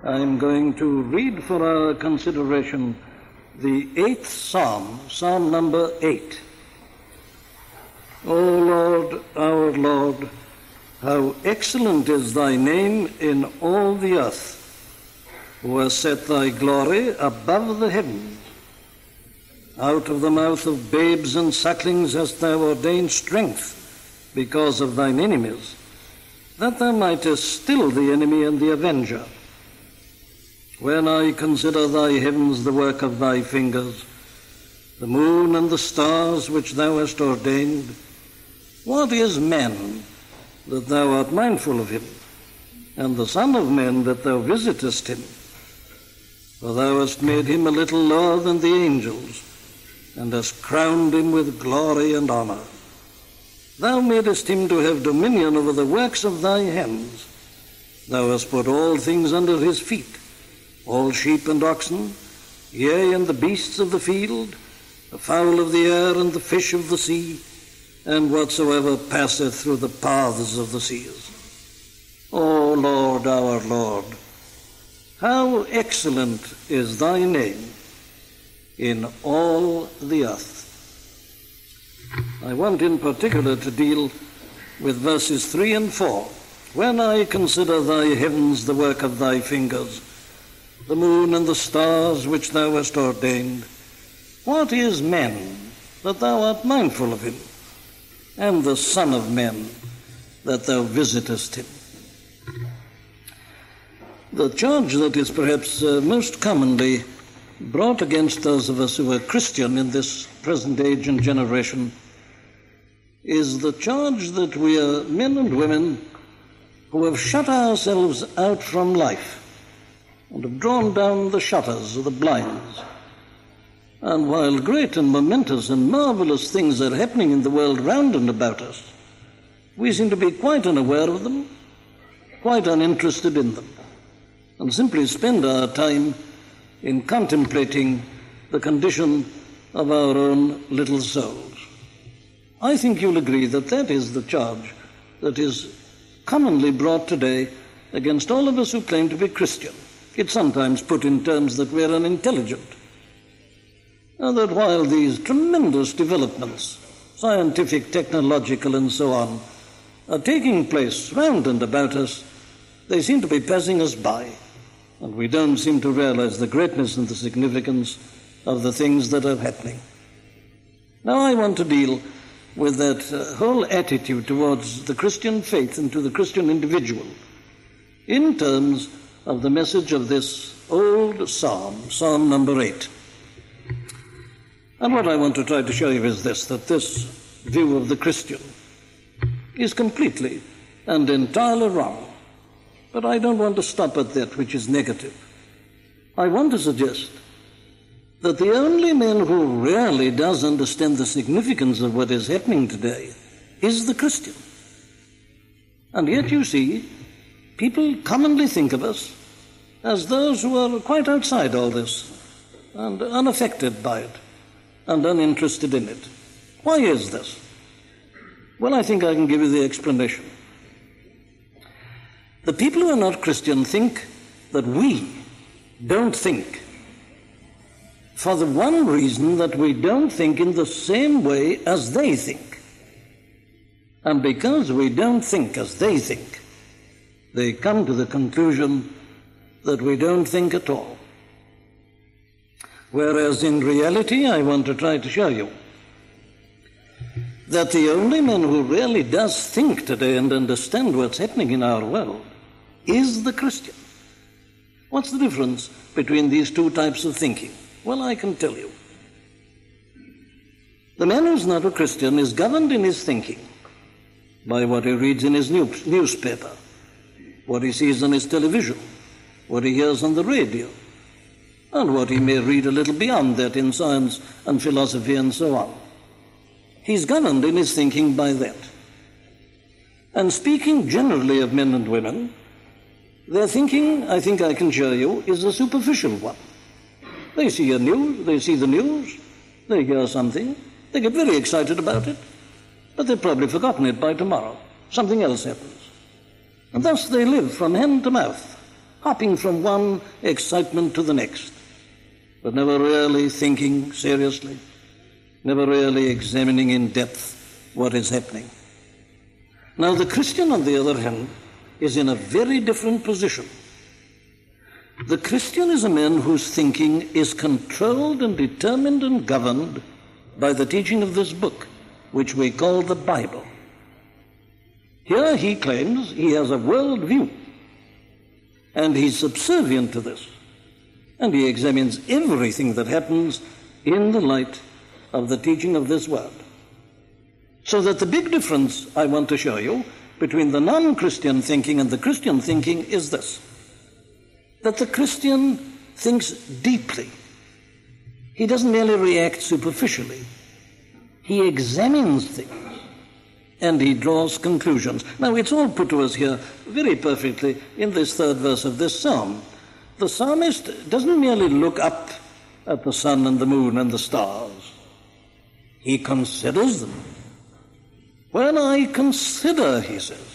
I'm going to read for our consideration the 8th Psalm, Psalm number 8. O Lord, our Lord, how excellent is thy name in all the earth, who hast set thy glory above the heavens. Out of the mouth of babes and sucklings hast thou ordained strength because of thine enemies, that thou mightest still the enemy and the avenger. When I consider thy heavens, the work of thy fingers, the moon and the stars which thou hast ordained, what is man that thou art mindful of him, and the son of man that thou visitest him? For thou hast made him a little lower than the angels, and hast crowned him with glory and honor. Thou madest him to have dominion over the works of thy hands. Thou hast put all things under his feet, all sheep and oxen, yea, and the beasts of the field, the fowl of the air, and the fish of the sea, and whatsoever passeth through the paths of the seas. O Lord, our Lord, how excellent is thy name in all the earth. I want in particular to deal with verses 3 and 4. When I consider thy heavens, the work of thy fingers, the moon and the stars which thou hast ordained, what is man that thou art mindful of him, and the son of man that thou visitest him? The charge that is perhaps most commonly brought against those of us who are Christian in this present age and generation is the charge that we are men and women who have shut ourselves out from life and have drawn down the shutters of the blinds. And while great and momentous and marvelous things are happening in the world round and about us, we seem to be quite unaware of them, quite uninterested in them, and simply spend our time in contemplating the condition of our own little souls. I think you'll agree that that is the charge that is commonly brought today against all of us who claim to be Christian. It's sometimes put in terms that we're unintelligent, and that while these tremendous developments, scientific, technological, and so on, are taking place round and about us, they seem to be passing us by, and we don't seem to realize the greatness and the significance of the things that are happening. Now I want to deal with that whole attitude towards the Christian faith and to the Christian individual in terms of the message of this old psalm, Psalm number 8. And what I want to try to show you is this, that this view of the Christian is completely and entirely wrong. But I don't want to stop at that which is negative. I want to suggest that the only man who really does understand the significance of what is happening today is the Christian. And yet, you see, people commonly think of us as those who are quite outside all this and unaffected by it and uninterested in it. Why is this? Well, I think I can give you the explanation. The people who are not Christian think that we don't think, for the one reason that we don't think in the same way as they think. And because we don't think as they think, they come to the conclusion that we don't think at all. Whereas in reality, I want to try to show you that the only man who really does think today and understand what's happening in our world is the Christian. What's the difference between these two types of thinking? Well, I can tell you. The man who's not a Christian is governed in his thinking by what he reads in his newspaper, what he sees on his television, what he hears on the radio, and what he may read a little beyond that in science and philosophy and so on. He's governed in his thinking by that. And speaking generally of men and women, their thinking, I think I can show you, is a superficial one. They see the news, they hear something, they get very excited about it, but they've probably forgotten it by tomorrow. Something else happens. And thus they live from hand to mouth, hopping from one excitement to the next, but never really thinking seriously, never really examining in depth what is happening. Now, the Christian, on the other hand, is in a very different position. The Christian is a man whose thinking is controlled and determined and governed by the teaching of this book, which we call the Bible. Here he claims he has a world view, and he's subservient to this, and he examines everything that happens in the light of the teaching of this word. So that the big difference I want to show you between the non-Christian thinking and the Christian thinking is this: that the Christian thinks deeply. He doesn't merely react superficially. He examines things and he draws conclusions. Now, it's all put to us here very perfectly in this third verse of this psalm. The psalmist doesn't merely look up at the sun and the moon and the stars. He considers them. When I consider, he says,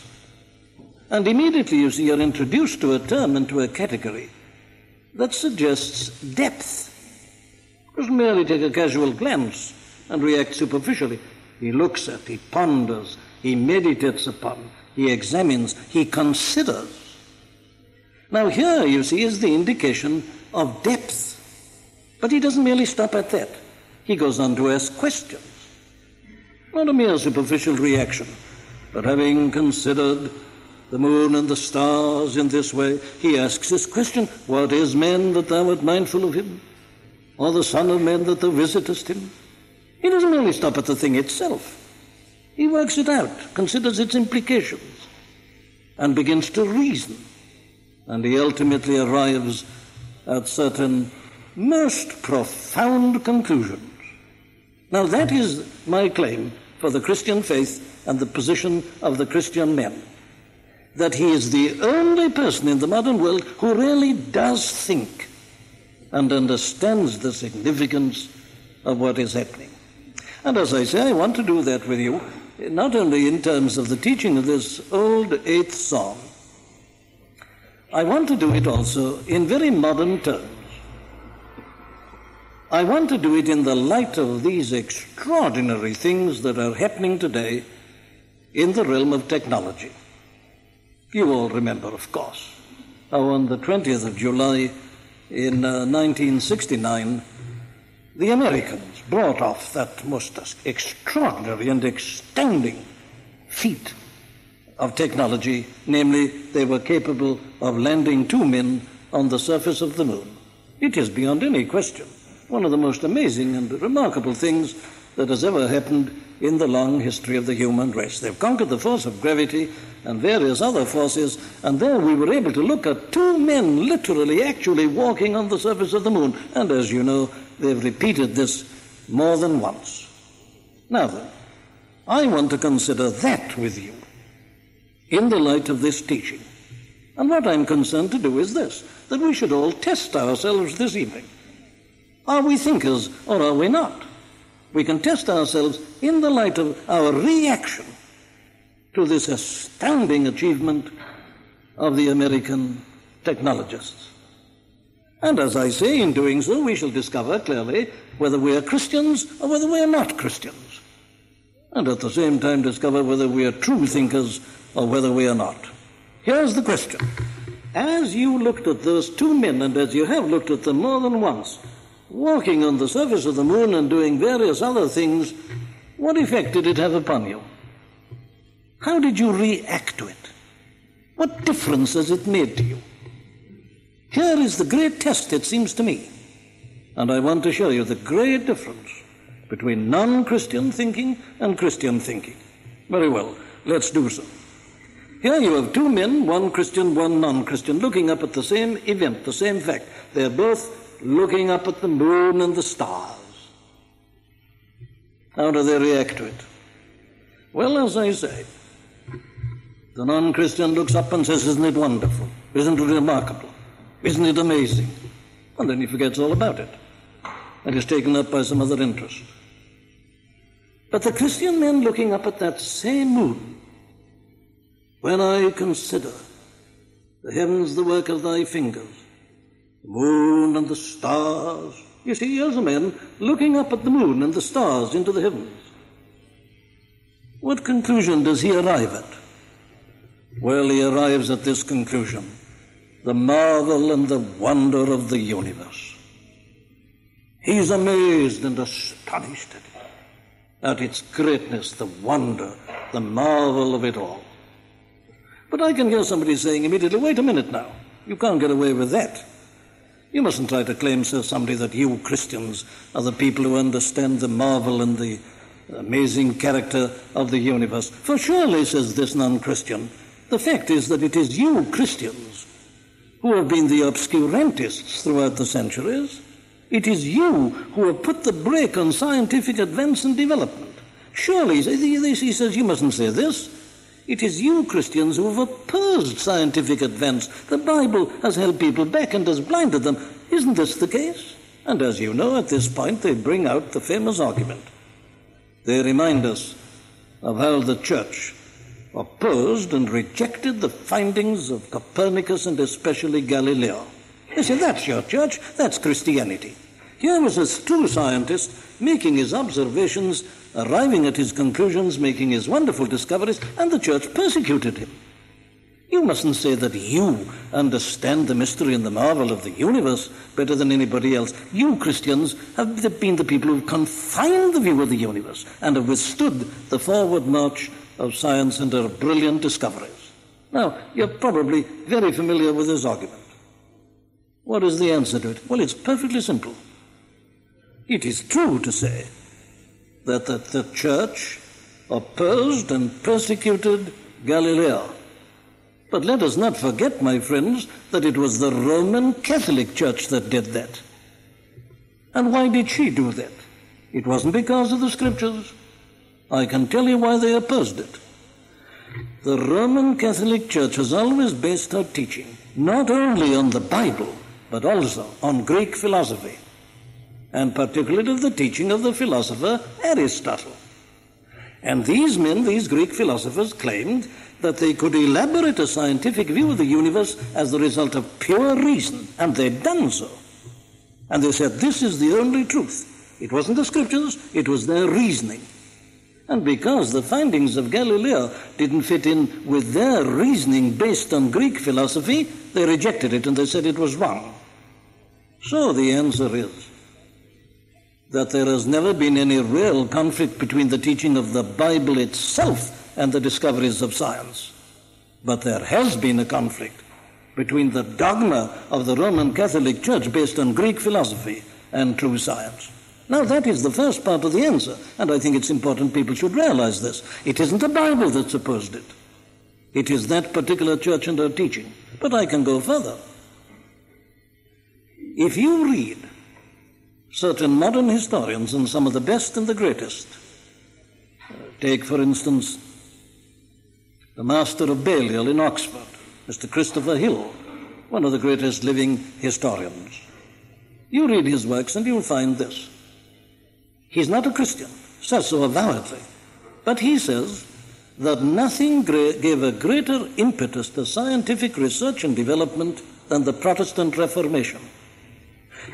and immediately, you see, you're introduced to a term and to a category that suggests depth. He doesn't merely take a casual glance and react superficially. He looks at, he ponders, he meditates upon, he examines, he considers. Now here, you see, is the indication of depth. But he doesn't merely stop at that. He goes on to ask questions. Not a mere superficial reaction, but having considered the moon and the stars in this way, he asks this question: what is man that thou art mindful of him? Or the son of man that thou visitest him? He doesn't merely stop at the thing itself. He works it out, considers its implications, and begins to reason. And he ultimately arrives at certain most profound conclusions. Now that is my claim for the Christian faith and the position of the Christian man, that he is the only person in the modern world who really does think and understands the significance of what is happening. And as I say, I want to do that with you, not only in terms of the teaching of this old 8th Psalm, I want to do it also in very modern terms. I want to do it in the light of these extraordinary things that are happening today in the realm of technology. You all remember, of course, how on the 20th of July in 1969, the Americans brought off that most extraordinary and astounding feat of technology, namely, they were capable of landing 2 men on the surface of the moon. It is beyond any question one of the most amazing and remarkable things that has ever happened in the long history of the human race. They've conquered the force of gravity and various other forces, and there we were able to look at 2 men literally, actually walking on the surface of the moon. And as you know, they've repeated this more than once. Now then, I want to consider that with you in the light of this teaching. And what I'm concerned to do is this, that we should all test ourselves this evening. Are we thinkers or are we not? We can test ourselves in the light of our reaction to this astounding achievement of the American technologists. And as I say, in doing so, we shall discover clearly whether we are Christians or whether we are not Christians. And at the same time discover whether we are true thinkers or whether we are not. Here's the question. As you looked at those 2 men, and as you have looked at them more than once, walking on the surface of the moon and doing various other things, what effect did it have upon you? How did you react to it? What difference has it made to you? Here is the great test, it seems to me. And I want to show you the great difference between non-Christian thinking and Christian thinking. Very well, let's do so. Here you have 2 men, one Christian, one non-Christian, looking up at the same event, the same fact. They're both looking up at the moon and the stars. How do they react to it? Well, as I say, the non-Christian looks up and says, isn't it wonderful? Isn't it remarkable? Isn't it amazing? And then he forgets all about it and is taken up by some other interest. But the Christian men looking up at that same moon, when I consider The heavens, the work of thy fingers, the moon and the stars. You see, here's a man looking up at the moon and the stars into the heavens. What conclusion does he arrive at? Well, he arrives at this conclusion: the marvel and the wonder of the universe. He's amazed and astonished at its greatness, the wonder, the marvel of it all. But I can hear somebody saying immediately, wait a minute now, you can't get away with that. You mustn't try to claim, says somebody, that you Christians are the people who understand the marvel and the amazing character of the universe. For surely, says this non-Christian, the fact is that it is you Christians who have been the obscurantists throughout the centuries. It is you who have put the brake on scientific advance and development. Surely, he says, you mustn't say this. It is you Christians who have opposed scientific advance. The Bible has held people back and has blinded them. Isn't this the case? And as you know, at this point, they bring out the famous argument. They remind us of how the church opposed and rejected the findings of Copernicus and especially Galileo. You see, that's your church, that's Christianity. Here was a true scientist making his observations, arriving at his conclusions, making his wonderful discoveries, and the church persecuted him. You mustn't say that you understand the mystery and the marvel of the universe better than anybody else. You Christians have been the people who have confined the view of the universe and have withstood the forward march of science and her brilliant discoveries. Now, you're probably very familiar with this argument. What is the answer to it? Well, it's perfectly simple. It is true to say that the church opposed and persecuted Galileo. But let us not forget, my friends, that it was the Roman Catholic Church that did that. And why did she do that? It wasn't because of the Scriptures. I can tell you why they opposed it. The Roman Catholic Church has always based her teaching not only on the Bible, but also on Greek philosophy, and particularly the teaching of the philosopher Aristotle. And these men, these Greek philosophers, claimed that they could elaborate a scientific view of the universe as the result of pure reason, and they'd done so. And they said, this is the only truth. It wasn't the Scriptures, it was their reasoning. And because the findings of Galileo didn't fit in with their reasoning based on Greek philosophy, they rejected it and they said it was wrong. So the answer is that there has never been any real conflict between the teaching of the Bible itself and the discoveries of science. But there has been a conflict between the dogma of the Roman Catholic Church based on Greek philosophy and true science. Now, that is the first part of the answer, and I think it's important people should realize this. It isn't the Bible that's opposed it. It is that particular church and her teaching. But I can go further. If you read certain modern historians, and some of the best and the greatest, take, for instance, the Master of Balliol in Oxford, Mr. Christopher Hill, one of the greatest living historians. You read his works and you'll find this. He's not a Christian, says so avowedly, but he says that nothing gave a greater impetus to scientific research and development than the Protestant Reformation.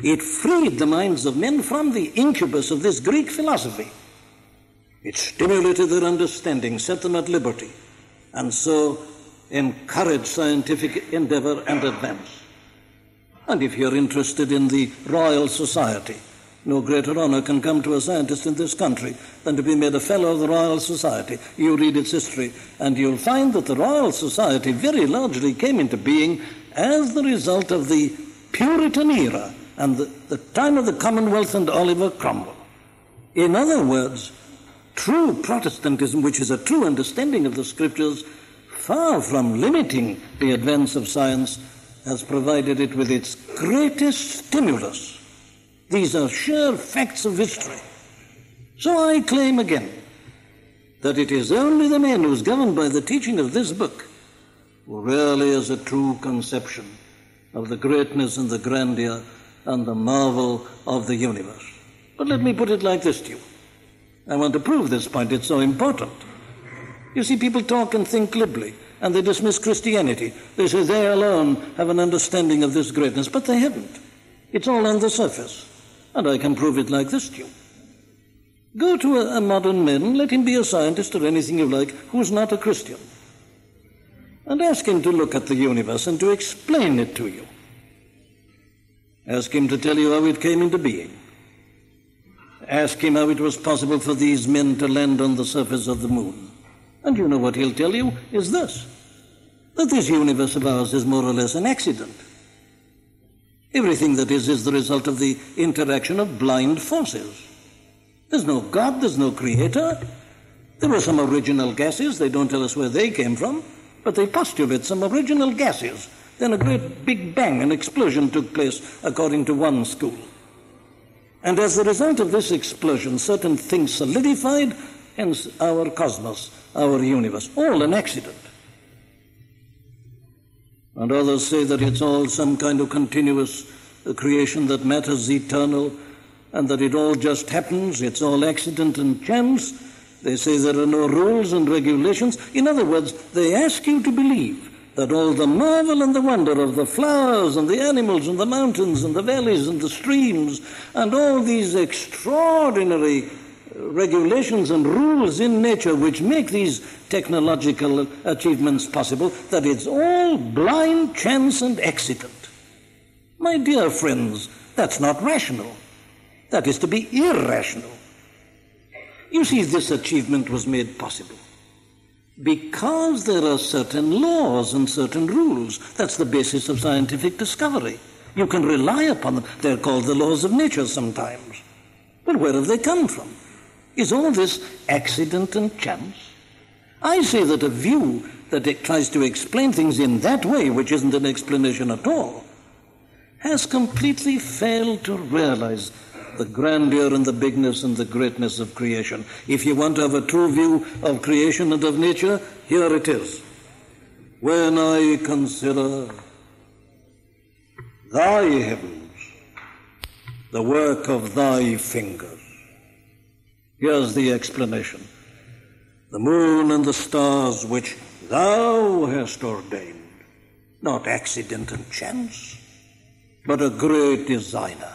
It freed the minds of men from the incubus of this Greek philosophy. It stimulated their understanding, set them at liberty, and so encouraged scientific endeavor and advance. And if you're interested in the Royal Society, no greater honor can come to a scientist in this country than to be made a fellow of the Royal Society. You read its history, and you'll find that the Royal Society very largely came into being as the result of the Puritan era and the time of the Commonwealth and Oliver Cromwell. In other words, true Protestantism, which is a true understanding of the Scriptures, far from limiting the advance of science, has provided it with its greatest stimulus. These are sheer facts of history. So I claim again that it is only the man who is governed by the teaching of this book who really has a true conception of the greatness and the grandeur and the marvel of the universe. But let me put it like this to you. I want to prove this point. It's so important. You see, people talk and think glibly, and they dismiss Christianity. They say they alone have an understanding of this greatness, but they haven't. It's all on the surface, and I can prove it like this to you. Go to a modern man, let him be a scientist or anything you like, who's not a Christian, and ask him to look at the universe and to explain it to you. Ask him to tell you how it came into being. Ask him how it was possible for these men to land on the surface of the moon. And you know what he'll tell you is this, that this universe of ours is more or less an accident. Everything that is the result of the interaction of blind forces. There's no God, there's no creator. There were some original gases, they don't tell us where they came from, but they postulate some original gases. Then a great big bang, an explosion took place, according to one school. And as a result of this explosion, certain things solidified, hence our cosmos, our universe, all an accident. And others say that it's all some kind of continuous creation, that matter's eternal, and that it all just happens, it's all accident and chance. They say there are no rules and regulations. In other words, they ask you to believe that all the marvel and the wonder of the flowers and the animals and the mountains and the valleys and the streams and all these extraordinary regulations and rules in nature which make these technological achievements possible, that it's all blind chance and accident. My dear friends, that's not rational. That is to be irrational. You see, this achievement was made possible because there are certain laws and certain rules. That's the basis of scientific discovery. You can rely upon them. They're called the laws of nature sometimes. But where have they come from? Is all this accident and chance? I say that a view that it tries to explain things in that way, which isn't an explanation at all, has completely failed to realize the grandeur and the bigness and the greatness of creation. If you want to have a true view of creation and of nature, here it is. When I consider thy heavens, the work of thy fingers. Here's the explanation. The moon and the stars which thou hast ordained, not accident and chance, but a great designer,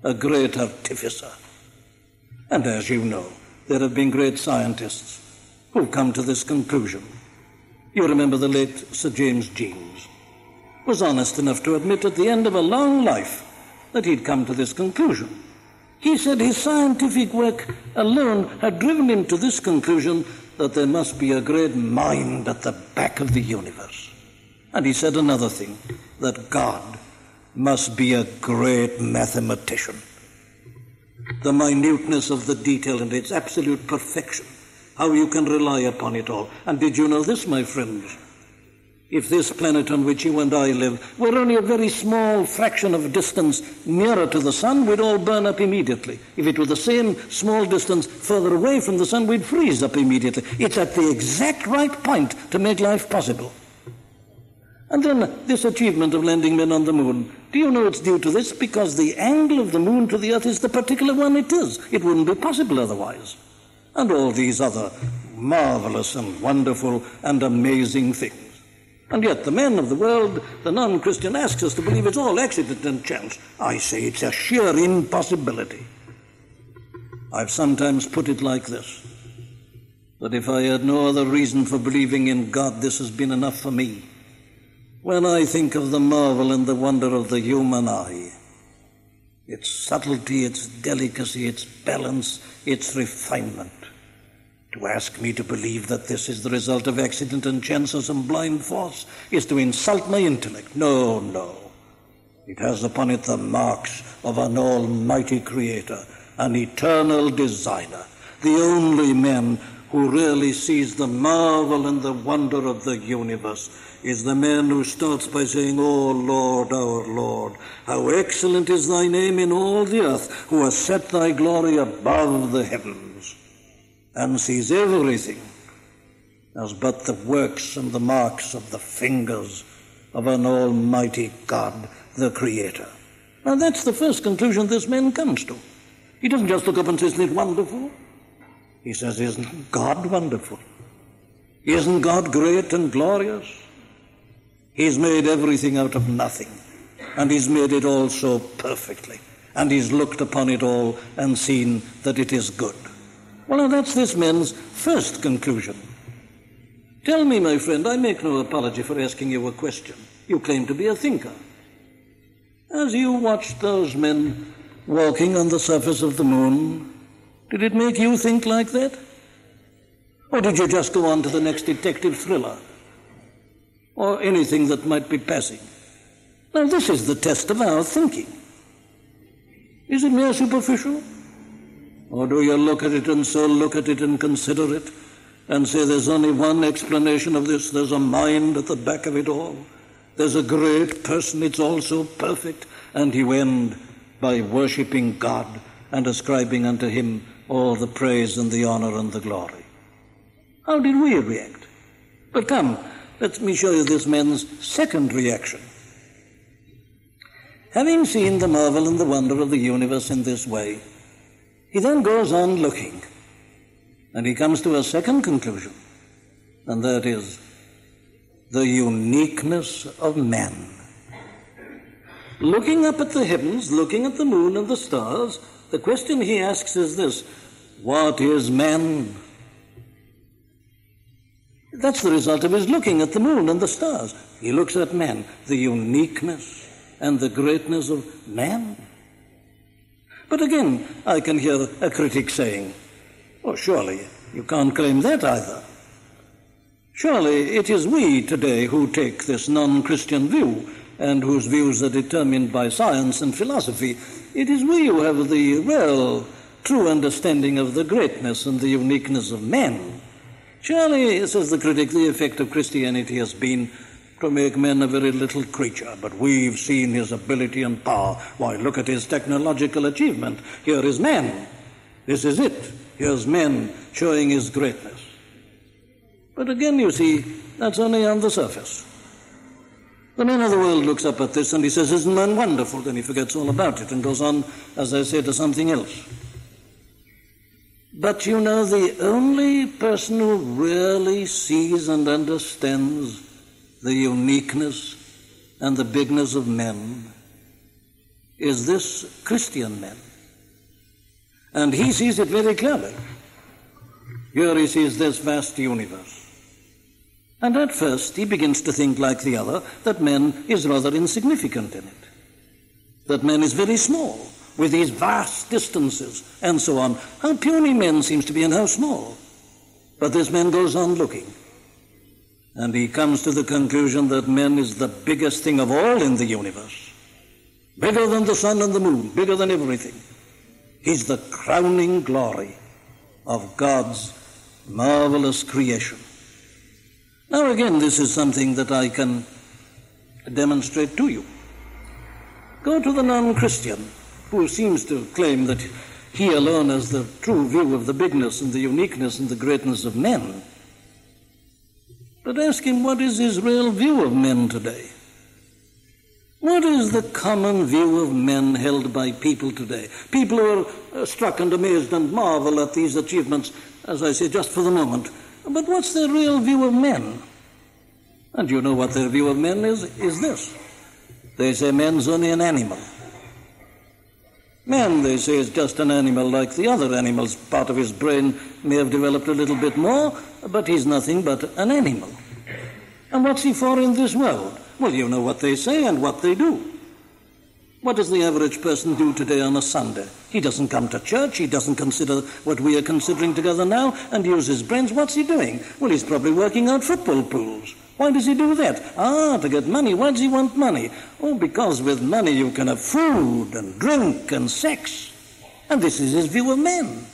a great artificer. And as you know, there have been great scientists who've come to this conclusion. You remember the late Sir James Jeans was honest enough to admit at the end of a long life that he'd come to this conclusion. He said his scientific work alone had driven him to this conclusion, that there must be a great mind at the back of the universe. And he said another thing, that God must be a great mathematician. The minuteness of the detail and its absolute perfection, how you can rely upon it all. And did you know this, my friends? If this planet on which you and I live were only a very small fraction of distance nearer to the sun, we'd all burn up immediately. If it were the same small distance further away from the sun, we'd freeze up immediately. It's at the exact right point to make life possible. And then this achievement of landing men on the moon, do you know it's due to this? Because the angle of the moon to the earth is the particular one it is. It wouldn't be possible otherwise. And all these other marvelous and wonderful and amazing things. And yet the men of the world, the non-Christian, asks us to believe it's all accident and chance. I say it's a sheer impossibility. I've sometimes put it like this, that if I had no other reason for believing in God, this has been enough for me. When I think of the marvel and the wonder of the human eye, its subtlety, its delicacy, its balance, its refinement, to ask me to believe that this is the result of accident and chance or some blind force is to insult my intellect. No, no. It has upon it the marks of an almighty creator, an eternal designer, the only man who really sees the marvel and the wonder of the universe is the man who starts by saying, O Lord, our Lord, how excellent is thy name in all the earth, who has set thy glory above the heavens, and sees everything as but the works and the marks of the fingers of an almighty God, the Creator. Now that's the first conclusion this man comes to. He doesn't just look up and say, isn't it wonderful? He says, isn't God wonderful? Isn't God great and glorious? He's made everything out of nothing, and he's made it all so perfectly, and he's looked upon it all and seen that it is good. Well, now that's this man's first conclusion. Tell me, my friend, I make no apology for asking you a question. You claim to be a thinker. As you watched those men walking on the surface of the moon, did it make you think like that? Or did you just go on to the next detective thriller? Or anything that might be passing? Now, this is the test of our thinking. Is it mere superficial? Or do you look at it and so look at it and consider it and say there's only one explanation of this, there's a mind at the back of it all, there's a great person, it's all so perfect, and you end by worshipping God and ascribing unto him all the praise and the honor and the glory? How did we react? But come, let me show you this man's second reaction. Having seen the marvel and the wonder of the universe in this way, he then goes on looking, and he comes to a second conclusion, and that is the uniqueness of man. Looking up at the heavens, looking at the moon and the stars, the question he asks is this: what is man? That's the result of his looking at the moon and the stars. He looks at man, the uniqueness and the greatness of man. But again, I can hear a critic saying, oh, surely you can't claim that either. Surely it is we today who take this non-Christian view and whose views are determined by science and philosophy. It is we who have the real, true understanding of the greatness and the uniqueness of man. Surely, says the critic, the effect of Christianity has been to make man a very little creature, but we've seen his ability and power. Why, look at his technological achievement. Here is man. This is it. Here's man showing his greatness. But again, you see, that's only on the surface. The man of the world looks up at this and he says, isn't man wonderful? Then he forgets all about it and goes on, as I say, to something else. But you know, the only person who really sees and understands the uniqueness and the bigness of men is this Christian man. And he sees it very clearly. Here he sees this vast universe. And at first he begins to think like the other, that man is rather insignificant in it. That man is very small, with these vast distances, and so on. How puny man seems to be and how small. But this man goes on looking, and he comes to the conclusion that man is the biggest thing of all in the universe. Bigger than the sun and the moon, bigger than everything. He's the crowning glory of God's marvelous creation. Now again, this is something that I can demonstrate to you. Go to the non-Christian, who seems to claim that he alone has the true view of the bigness and the uniqueness and the greatness of men. But ask him, what is his real view of men today? What is the common view of men held by people today? People who are struck and amazed and marvel at these achievements, as I say, just for the moment. But what's their real view of men? And you know what their view of men is this. They say man's only an animal. Man, they say, is just an animal like the other animals. Part of his brain may have developed a little bit more, but he's nothing but an animal. And what's he for in this world? Well, you know what they say and what they do. What does the average person do today on a Sunday? He doesn't come to church, he doesn't consider what we are considering together now and use his brains. What's he doing? Well, he's probably working out football pools. Why does he do that? To get money. Why does he want money? Oh, because with money you can have food and drink and sex. And this is his view of men.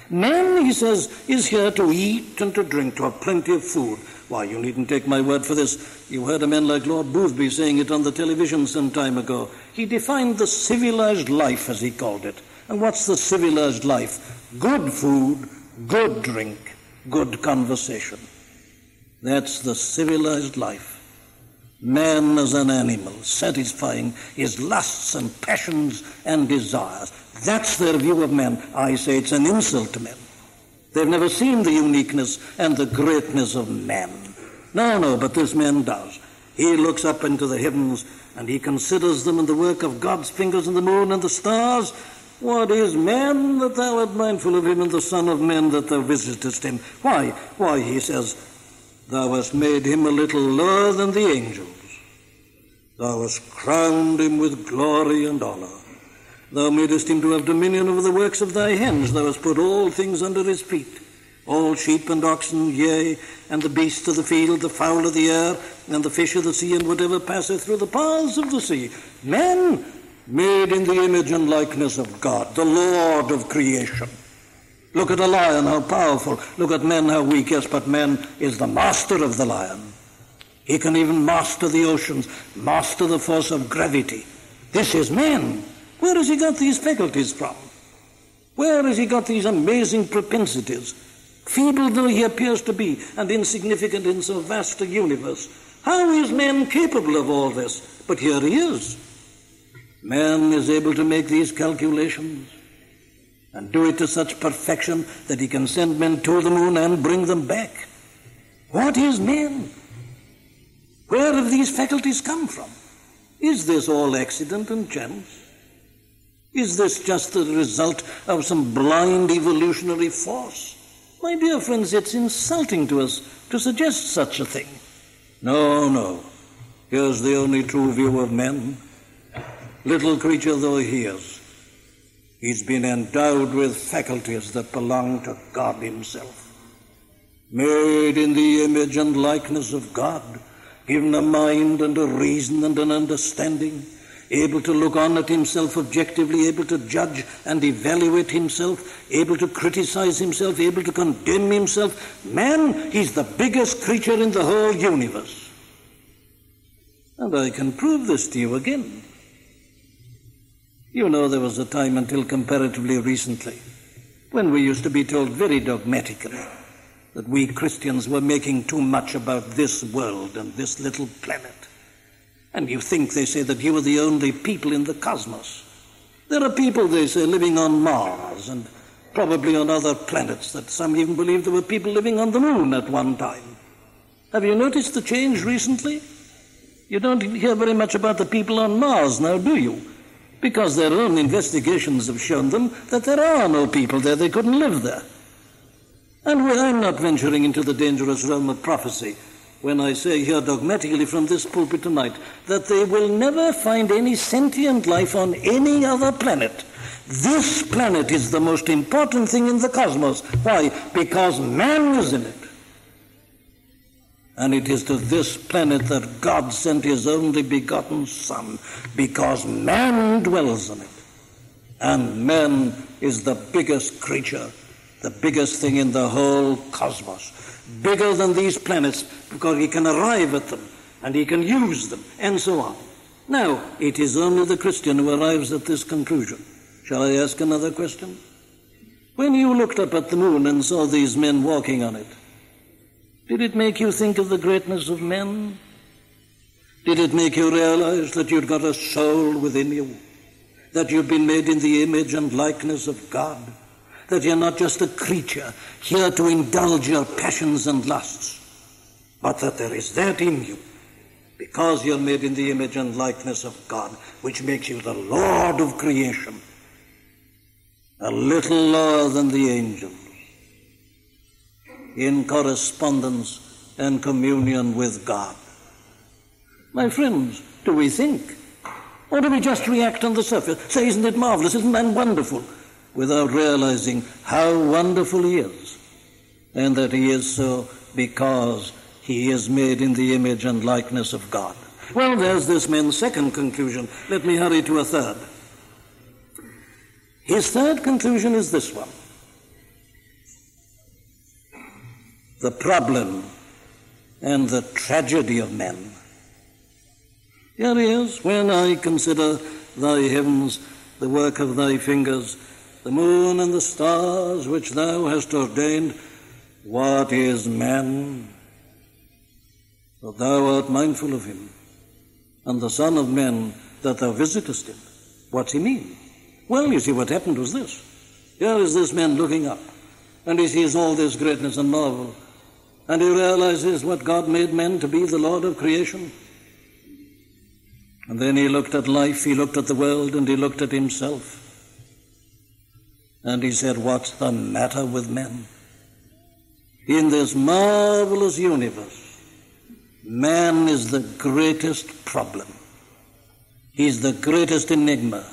Man, he says, is here to eat and to drink, to have plenty of food. Why, you needn't take my word for this. You heard a man like Lord Boothby saying it on the television some time ago. He defined the civilized life, as he called it. And what's the civilized life? Good food, good drink, good conversation. That's the civilized life. Man as an animal, satisfying his lusts and passions and desires. That's their view of men. I say it's an insult to men. They've never seen the uniqueness and the greatness of man. No, but this man does. He looks up into the heavens and he considers them in the work of God's fingers, and the moon and the stars. What is man that thou art mindful of him, and the son of man that thou visitest him? Why, he says, thou hast made him a little lower than the angels. Thou hast crowned him with glory and honor. Thou madest him to have dominion over the works of thy hands. Thou hast put all things under his feet, all sheep and oxen, yea, and the beasts of the field, the fowl of the air, and the fish of the sea, and whatever passeth through the paths of the sea. Man made in the image and likeness of God, the Lord of creation. Look at a lion, how powerful. Look at man, how weak. Yes, but man is the master of the lion. He can even master the oceans, master the force of gravity. This is man. Where has he got these faculties from? Where has he got these amazing propensities? Feeble though he appears to be, and insignificant in so vast a universe, how is man capable of all this? But here he is. Man is able to make these calculations and do it to such perfection that he can send men to the moon and bring them back. What is man? Where have these faculties come from? Is this all accident and chance? Is this just the result of some blind evolutionary force? My dear friends, it's insulting to us to suggest such a thing. No. Here's the only true view of man. Little creature though he is, he's been endowed with faculties that belong to God himself. Made in the image and likeness of God, given a mind and a reason and an understanding, able to look on at himself objectively, able to judge and evaluate himself, able to criticize himself, able to condemn himself. Man, he's the biggest creature in the whole universe. And I can prove this to you again. You know, there was a time until comparatively recently when we used to be told very dogmatically that we Christians were making too much about this world and this little planet. And you think, they say, that you are the only people in the cosmos. There are people, they say, living on Mars and probably on other planets, that some even believe there were people living on the moon at one time. Have you noticed the change recently? You don't hear very much about the people on Mars now, do you? Because their own investigations have shown them that there are no people there. They couldn't live there. And I'm not venturing into the dangerous realm of prophecy when I say here dogmatically from this pulpit tonight that they will never find any sentient life on any other planet. This planet is the most important thing in the cosmos. Why? Because man is in it. And it is to this planet that God sent his only begotten Son, because man dwells in it. And man is the biggest creature, the biggest thing in the whole cosmos. Bigger than these planets, because he can arrive at them, and he can use them, and so on. Now, it is only the Christian who arrives at this conclusion. Shall I ask another question? When you looked up at the moon and saw these men walking on it, did it make you think of the greatness of men? Did it make you realize that you'd got a soul within you? That you've been made in the image and likeness of God? That you're not just a creature here to indulge your passions and lusts, but that there is that in you, because you're made in the image and likeness of God, which makes you the Lord of creation, a little lower than the angels, in correspondence and communion with God. My friends, do we think? Or do we just react on the surface? Say, isn't it marvelous? Isn't that wonderful? Without realizing how wonderful he is, and that he is so because he is made in the image and likeness of God. Well, there's this man's second conclusion. Let me hurry to a third. His third conclusion is this one. The problem and the tragedy of men. Here he is, when I consider thy heavens, the work of thy fingers, the moon and the stars which thou hast ordained, what is man? That thou art mindful of him, and the Son of Man that thou visitest him. What's he mean? Well, you see, what happened was this. Here is this man looking up, and he sees all this greatness and marvel, and he realizes what God made man to be, the Lord of creation. And then he looked at life, he looked at the world, and he looked at himself. And he said, what's the matter with men? In this marvelous universe, man is the greatest problem. He's the greatest enigma.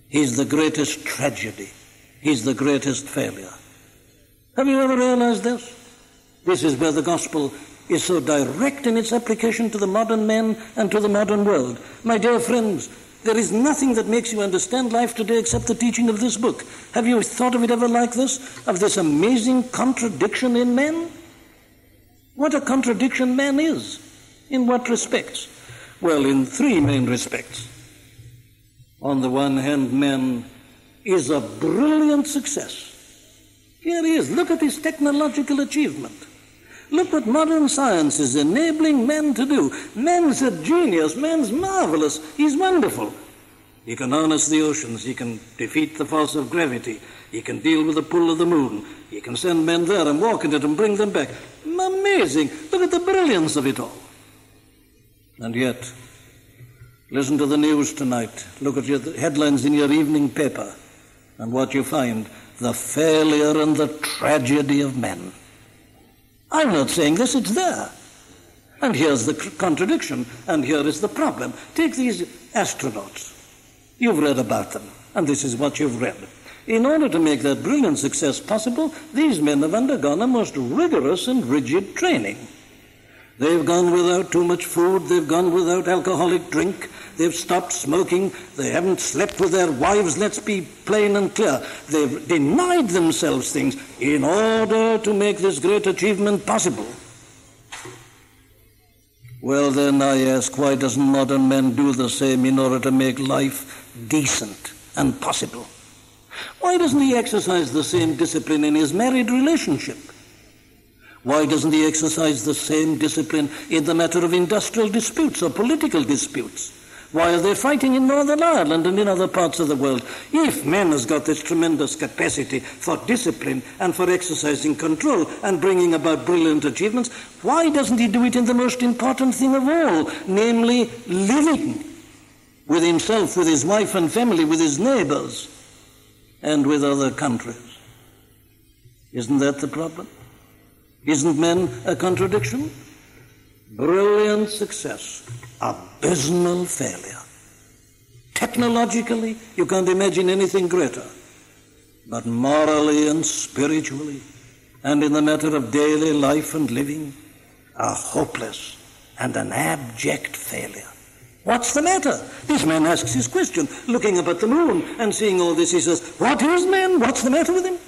He's the greatest tragedy. He's the greatest failure. Have you ever realized this? This is where the gospel is so direct in its application to the modern man and to the modern world. My dear friends, there is nothing that makes you understand life today except the teaching of this book. Have you thought of it ever like this? Of this amazing contradiction in man? What a contradiction man is. In what respects? Well, in three main respects. On the one hand, man is a brilliant success. Here he is. Look at his technological achievement. Look what modern science is enabling men to do. Man's a genius. Man's marvelous. He's wonderful. He can harness the oceans. He can defeat the force of gravity. He can deal with the pull of the moon. He can send men there and walk in it and bring them back. Amazing. Look at the brilliance of it all. And yet, listen to the news tonight. Look at your headlines in your evening paper. And what you find, the failure and the tragedy of men. I'm not saying this, it's there. And here's the contradiction, and here is the problem. Take these astronauts. You've read about them, and this is what you've read. In order to make that brilliant success possible, these men have undergone a most rigorous and rigid training. They've gone without too much food, they've gone without alcoholic drink, they've stopped smoking, they haven't slept with their wives, let's be plain and clear. They've denied themselves things in order to make this great achievement possible. Well then, I ask, why doesn't modern man do the same in order to make life decent and possible? Why doesn't he exercise the same discipline in his married relationship? Why doesn't he exercise the same discipline in the matter of industrial disputes or political disputes? Why are they fighting in Northern Ireland and in other parts of the world? If man has got this tremendous capacity for discipline and for exercising control and bringing about brilliant achievements, why doesn't he do it in the most important thing of all, namely living with himself, with his wife and family, with his neighbors, and with other countries? Isn't that the problem? Isn't man a contradiction? Brilliant success, abysmal failure. Technologically, you can't imagine anything greater. But morally and spiritually, and in the matter of daily life and living, a hopeless and an abject failure. What's the matter? This man asks his question, looking up at the moon and seeing all this. He says, what is man? What's the matter with him?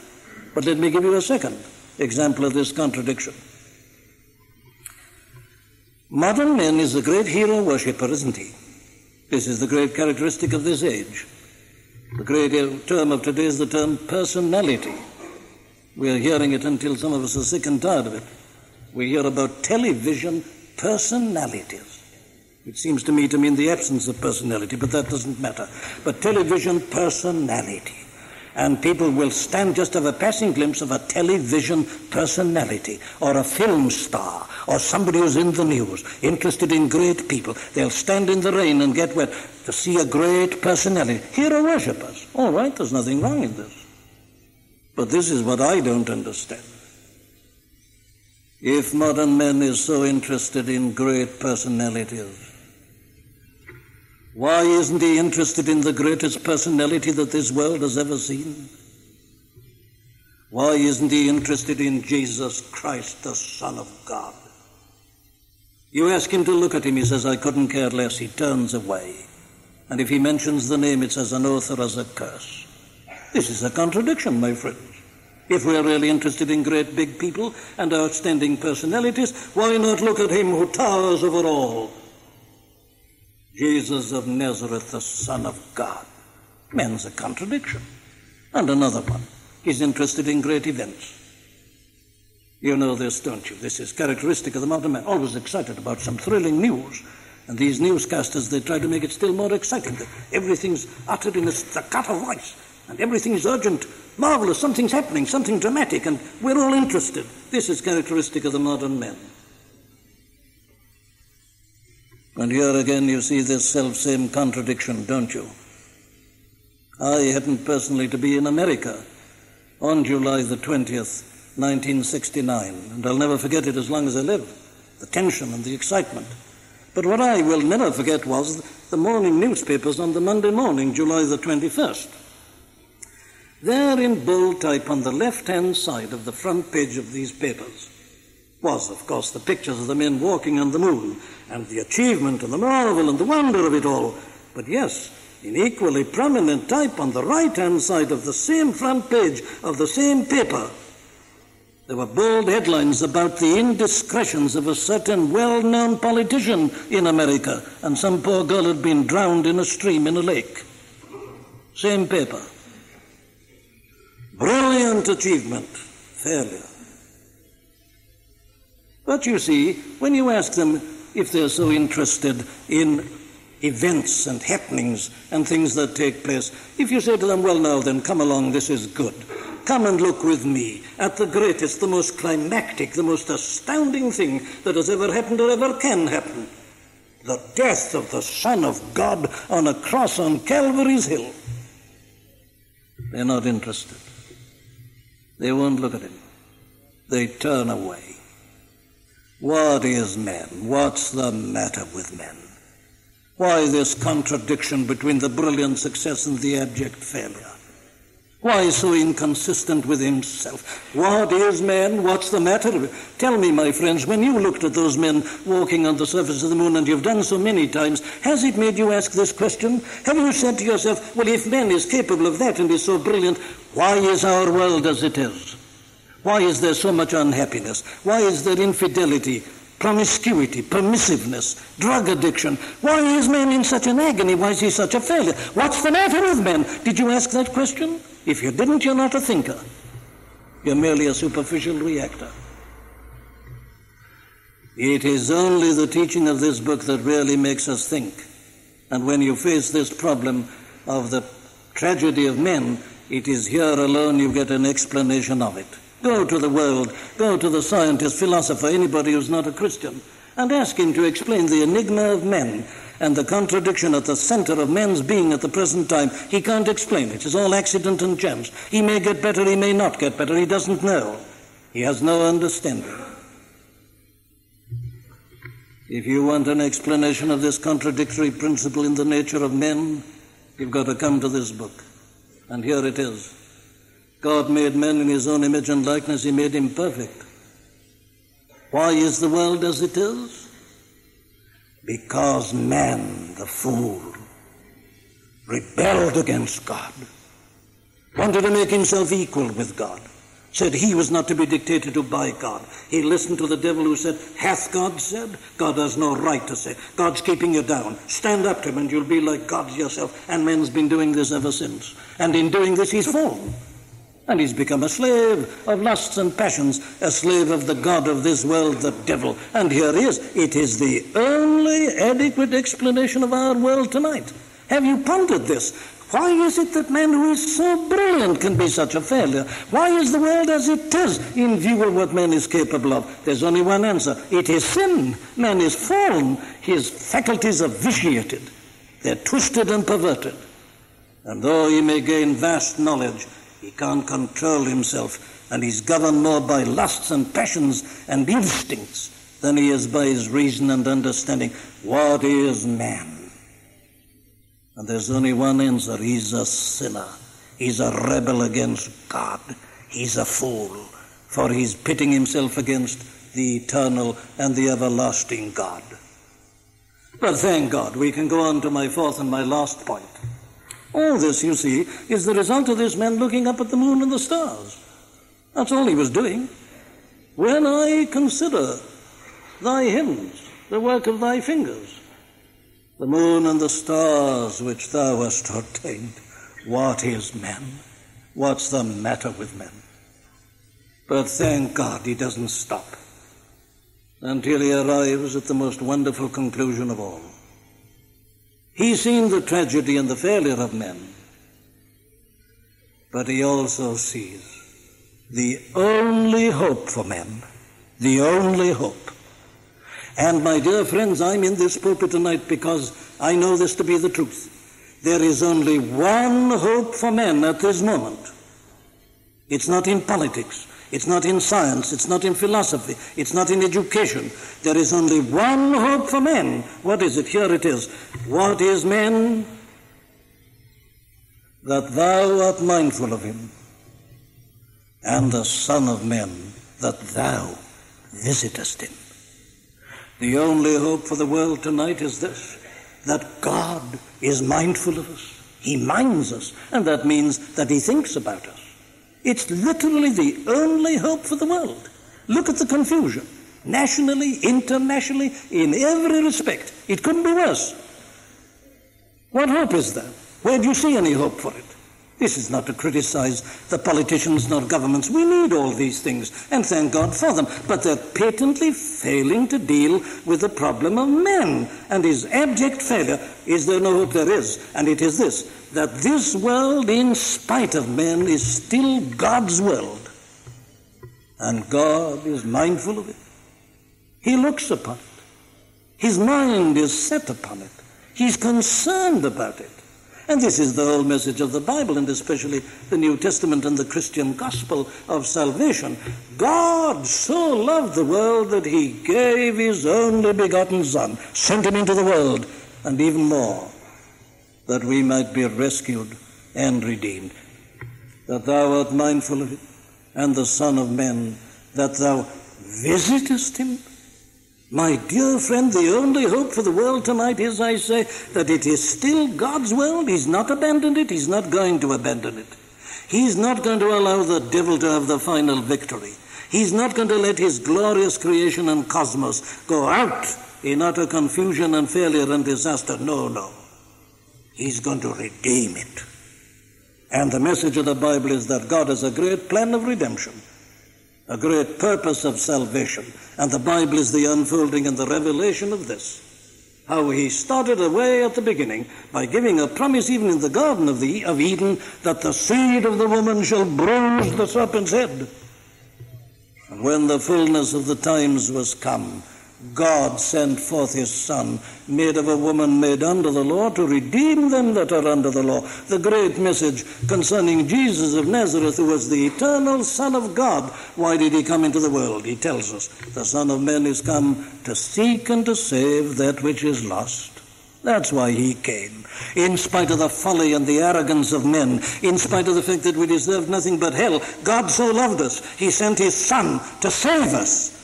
But let me give you a second example of this contradiction. Modern man is a great hero worshipper, isn't he? This is the great characteristic of this age. The great term of today is the term personality. We are hearing it until some of us are sick and tired of it. We hear about television personalities. It seems to me to mean the absence of personality, but that doesn't matter. But television personality. And people will stand, just have a passing glimpse of a television personality or a film star or somebody who's in the news, interested in great people. They'll stand in the rain and get wet to see a great personality. Hero worshippers. All right, there's nothing wrong in this. But this is what I don't understand. If modern man is so interested in great personalities, why isn't he interested in the greatest personality that this world has ever seen? Why isn't he interested in Jesus Christ, the Son of God? You ask him to look at him, he says, I couldn't care less. He turns away. And if he mentions the name, it's as an oath or as a curse. This is a contradiction, my friends. If we are really interested in great big people and outstanding personalities, why not look at him who towers over all? Jesus of Nazareth, the Son of God. Man's a contradiction. And another one. He's interested in great events. You know this, don't you? This is characteristic of the modern man. Always excited about some thrilling news. And these newscasters, they try to make it still more exciting. Everything's uttered in a staccato voice. and everything is urgent, marvelous, something's happening, something dramatic, and we're all interested. This is characteristic of the modern men. And here again you see this self-same contradiction, don't you? I happened personally to be in America on July the 20th, 1969, and I'll never forget it as long as I live, the tension and the excitement. But what I will never forget was the morning newspapers on the Monday morning, July the 21st. There in bold type on the left-hand side of the front page of these papers was, of course, the pictures of the men walking on the moon, and the achievement and the marvel and the wonder of it all. But yes, in equally prominent type on the right-hand side of the same front page of the same paper, there were bold headlines about the indiscretions of a certain well-known politician in America, and some poor girl had been drowned in a stream in a lake. Same paper. Brilliant achievement, failure. But you see, when you ask them if they're so interested in events and happenings and things that take place, if you say to them, well, now then, come along, this is good. Come and look with me at the greatest, the most climactic, the most astounding thing that has ever happened or ever can happen. The death of the Son of God on a cross on Calvary's Hill. They're not interested. They won't look at him. They turn away. What is man? What's the matter with men? Why this contradiction between the brilliant success and the abject failure? Why so inconsistent with himself? What is man? What's the matter? Tell me, my friends, when you looked at those men walking on the surface of the moon, and you've done so many times, has it made you ask this question? Have you said to yourself, well, if man is capable of that and is so brilliant, why is our world as it is? Why is there so much unhappiness? Why is there infidelity, promiscuity, permissiveness, drug addiction? Why is man in such an agony? Why is he such a failure? What's the matter with men? Did you ask that question? If you didn't, you're not a thinker. You're merely a superficial reactor. It is only the teaching of this book that really makes us think. And when you face this problem of the tragedy of men, it is here alone you get an explanation of it. Go to the world, go to the scientist, philosopher, anybody who's not a Christian, and ask him to explain the enigma of men and the contradiction at the center of man's being at the present time. He can't explain it. It's all accident and chance. He may get better, he may not get better. He doesn't know. He has no understanding. If you want an explanation of this contradictory principle in the nature of men, you've got to come to this book. And here it is. God made man in his own image and likeness. He made him perfect. Why is the world as it is? Because man, the fool, rebelled against God, wanted to make himself equal with God, said he was not to be dictated to by God. He listened to the devil who said, hath God said? God has no right to say. God's keeping you down. Stand up to him and you'll be like God yourself. And man's been doing this ever since. And in doing this, he's fallen. And he's become a slave of lusts and passions, a slave of the god of this world, the devil. And here he is. It is the only adequate explanation of our world tonight. Have you pondered this? Why is it that man who is so brilliant can be such a failure? Why is the world as it is in view of what man is capable of? There's only one answer. It is sin. Man is fallen. His faculties are vitiated. They're twisted and perverted. And though he may gain vast knowledge, he can't control himself, and he's governed more by lusts and passions and instincts than he is by his reason and understanding. What is man? And there's only one answer. He's a sinner. He's a rebel against God. He's a fool, for he's pitting himself against the eternal and the everlasting God. But thank God, we can go on to my fourth and my last point. All this, you see, is the result of this man looking up at the moon and the stars. That's all he was doing. When I consider thy heavens, the work of thy fingers, the moon and the stars which thou hast ordained, what is man? What's the matter with men? But thank God he doesn't stop until he arrives at the most wonderful conclusion of all. He's seen the tragedy and the failure of men. but he also sees the only hope for men, the only hope. And my dear friends, I'm in this pulpit tonight because I know this to be the truth. There is only one hope for men at this moment. It's not in politics, it's not in science, it's not in philosophy, it's not in education. There is only one hope for men. What is it? Here it is. What is man? That thou art mindful of him, and the Son of Man, that thou visitest him. The only hope for the world tonight is this, that God is mindful of us. He minds us, and that means that he thinks about us. It's literally the only hope for the world. Look at the confusion, nationally, internationally, in every respect. It couldn't be worse. What hope is there? Where do you see any hope for it? This is not to criticize the politicians nor governments. We need all these things, and thank God for them. But they're patently failing to deal with the problem of men and his abject failure. Is there no hope? There is, and it is this, that this world, in spite of men, is still God's world. And God is mindful of it. He looks upon it. His mind is set upon it. He's concerned about it. And this is the whole message of the Bible, and especially the New Testament and the Christian gospel of salvation. God so loved the world that he gave his only begotten Son, sent him into the world, and even more, that we might be rescued and redeemed. That thou art mindful of it, and the Son of Man, that thou visitest him. My dear friend, the only hope for the world tonight is, I say, that it is still God's world. He's not abandoned it. He's not going to abandon it. He's not going to allow the devil to have the final victory. He's not going to let his glorious creation and cosmos go out in utter confusion and failure and disaster. No, no. He's going to redeem it. And the message of the Bible is that God has a great plan of redemption, a great purpose of salvation. And the Bible is the unfolding and the revelation of this. How he started away at the beginning by giving a promise even in the Garden of Eden that the seed of the woman shall bruise the serpent's head. And when the fullness of the times was come, God sent forth his Son, made of a woman made under the law, to redeem them that are under the law. The great message concerning Jesus of Nazareth, who was the eternal Son of God. Why did he come into the world? He tells us, the Son of Man is come to seek and to save that which is lost. That's why he came. In spite of the folly and the arrogance of men, in spite of the fact that we deserved nothing but hell, God so loved us, he sent his Son to save us.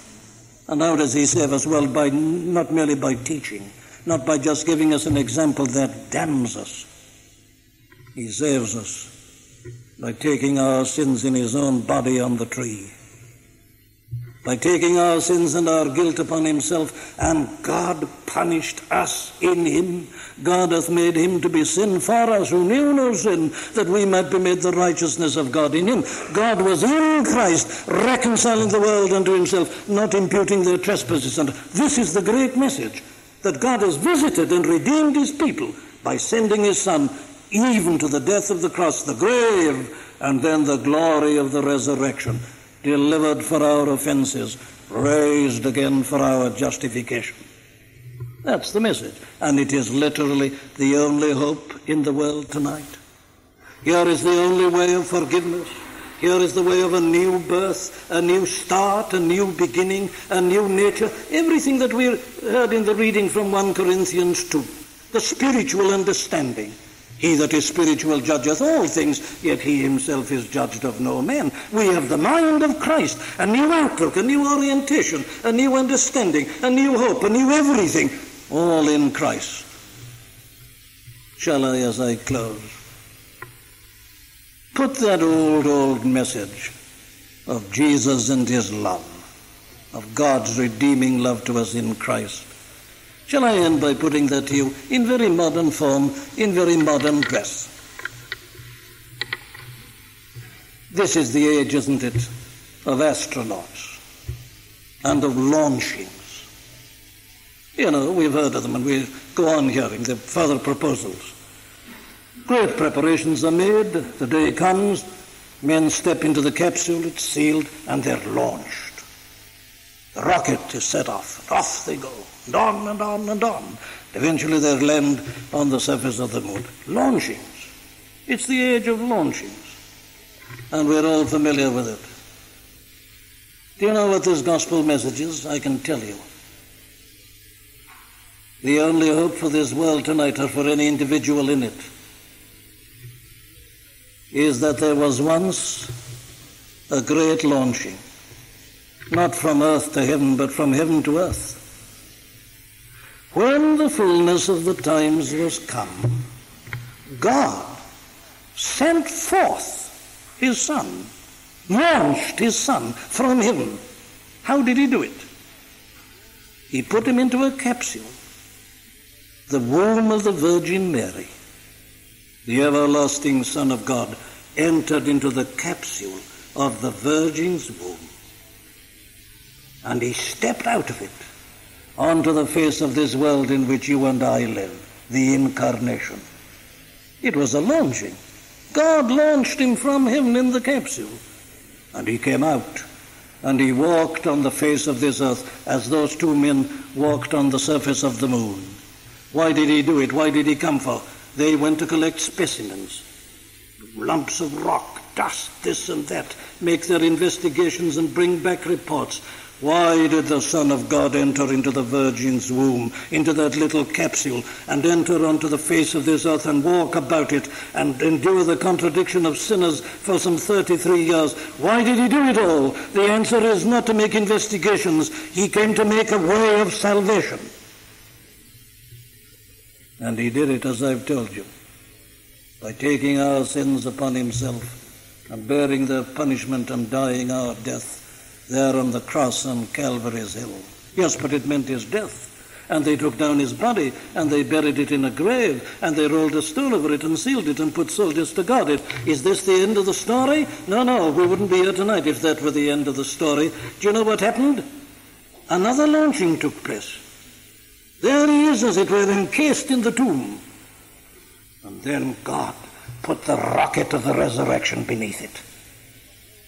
And how does he save us? Well, not merely by teaching, not by just giving us an example that damns us. He saves us by taking our sins in his own body on the tree, by taking our sins and our guilt upon himself, and God punished us in him. God hath made him to be sin for us who knew no sin, that we might be made the righteousness of God in him. God was in Christ, reconciling the world unto himself, not imputing their trespasses. And this is the great message, that God has visited and redeemed his people by sending his Son even to the death of the cross, the grave, and then the glory of the resurrection. Delivered for our offenses, raised again for our justification. That's the message. And it is literally the only hope in the world tonight. Here is the only way of forgiveness. Here is the way of a new birth, a new start, a new beginning, a new nature. Everything that we heard in the reading from 1 Corinthians 2. The spiritual understanding. He that is spiritual judgeth all things, yet he himself is judged of no man. We have the mind of Christ, a new outlook, a new orientation, a new understanding, a new hope, a new everything, all in Christ. Shall I, as I close, put that old message of Jesus and his love, of God's redeeming love to us in Christ. Shall I end by putting that to you in very modern form, in very modern dress? This is the age, isn't it, of astronauts and of launchings. You know, we've heard of them and we go on hearing the further proposals. Great preparations are made. The day comes, men step into the capsule, it's sealed, and they're launched. The rocket is set off, and off they go, and on and on and on. Eventually they land on the surface of the moon. Launchings. It's the age of launchings. And we're all familiar with it. Do you know what this gospel message is? I can tell you. The only hope for this world tonight, or for any individual in it, is that there was once a great launching, not from earth to heaven, but from heaven to earth. When the fullness of the times was come, God sent forth his Son, launched his Son from heaven. How did he do it? He put him into a capsule, the womb of the Virgin Mary. The everlasting Son of God entered into the capsule of the Virgin's womb. And he stepped out of it onto the face of this world in which you and I live, the incarnation. It was a launching. God launched him from heaven in the capsule. And he came out, and he walked on the face of this earth as those two men walked on the surface of the moon. Why did he do it? Why did he come for? They went to collect specimens, lumps of rock, dust, this and that, make their investigations and bring back reports. Why did the Son of God enter into the Virgin's womb, into that little capsule, and enter onto the face of this earth and walk about it and endure the contradiction of sinners for some 33 years? Why did he do it all? The answer is not to make investigations. He came to make a way of salvation. And he did it, as I've told you, by taking our sins upon himself and bearing their punishment and dying our death there on the cross on Calvary's hill. Yes, but it meant his death. And they took down his body, and they buried it in a grave, and they rolled a stone over it and sealed it and put soldiers to guard it. Is this the end of the story? No, we wouldn't be here tonight if that were the end of the story. Do you know what happened? Another launching took place. There he is, as it were, encased in the tomb. And then God put the rocket of the resurrection beneath it.